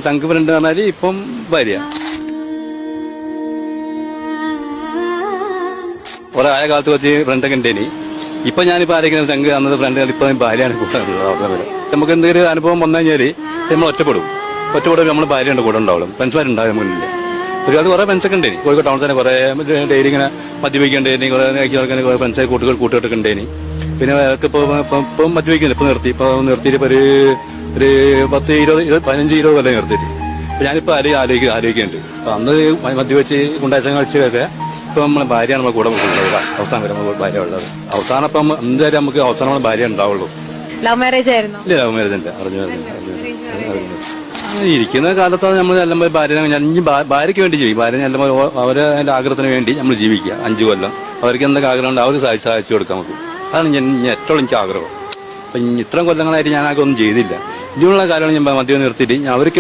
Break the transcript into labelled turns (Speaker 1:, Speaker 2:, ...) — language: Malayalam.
Speaker 1: ചങ്ക് ഫ്രണ്ട് പറഞ്ഞാല് ഇപ്പം ഭാര്യ. കുറെ ആയ കാലത്ത് വെച്ച് ഫ്രണ്ടൊക്കെ ഉണ്ടേനി. ഇപ്പൊ ഞാനിപ്പോ ആരെങ്കിലും ചങ്ക് അന്നത് ഫ്രണ്ട് ഇപ്പൊ ഭാര്യയാണ് കൂട്ടാറുള്ളത്. അവസരം നമുക്ക് എന്തെങ്കിലും അനുഭവം വന്നു കഴിഞ്ഞാല് നമ്മൾ ഒറ്റപ്പെടും. നമ്മൾ ഭാര്യയുണ്ട് കൂടെ ഉണ്ടാവും. ഫ്രണ്ട്സുമാരുണ്ടാവും മുന്നിൽ. അത് കുറെ ഫ്രണ്ട്സൊക്കെ ഉണ്ടേനി. കോഴിക്കോട് ടൗണിൽ തന്നെ കുറെ ഡെയിലി ഇങ്ങനെ മദ്യപിക്കേണ്ടേനി, കുറെ കുറെ ഫ്രണ്ട്സായി കൂട്ടുകെട്ടൊക്കെ ഉണ്ടേനി. പിന്നെ ഇപ്പം മദ്യപിക്കുന്നില്ല. ഇപ്പൊ നിർത്തിയിട്ട് ഇപ്പൊ ഒരു 15-20 കൊല്ലം നിർത്തിയിട്ട്. ഞാനിപ്പോ ആലോചിക്കുന്നുണ്ട്. അപ്പൊ അന്ന് മദ്യപിച്ച് ഗുണ്ടായസം കളിച്ചതൊക്കെ ഇപ്പൊ നമ്മളെ ഭാര്യയാണ് നമ്മളെ കൂടെ അവസാനം വരെ നമ്മൾ ഭാര്യ ഉള്ളത്. അവസാനം ഇപ്പം എന്തായാലും നമുക്ക് അവസാനം ഭാര്യ ഉണ്ടാവുള്ളൂ.
Speaker 2: ലവ് മാരേജ് ആയിരുന്നു?
Speaker 1: ഇല്ല, ലവ് മാരേജ് അല്ല, അറിഞ്ഞു. ഇരിക്കുന്ന കാലത്താണ് നമ്മൾ എല്ലാം ഭാര്യയ്ക്ക് വേണ്ടി ജീവിക്കും. ഭാര്യ എല്ലാം അവരെ അതിന്റെ ആഗ്രഹത്തിന് വേണ്ടി നമ്മൾ ജീവിക്കുക. 5 കൊല്ലം അവർക്ക് എന്തൊക്കെ ആഗ്രഹം ഉണ്ട് അവർ സാധിച്ചു കൊടുക്കാൻ നോക്കും. അതാണ് ഏറ്റവും എനിക്ക് ആഗ്രഹം. അപ്പൊ ഇത്രയും കൊല്ലങ്ങളായിട്ട് ഞാൻ ആകെ ഒന്നും ചെയ്തില്ല. ഇനിയുള്ള കാലമാണ് ഞാൻ മദ്യം നിർത്തിയിട്ട് അവർക്ക്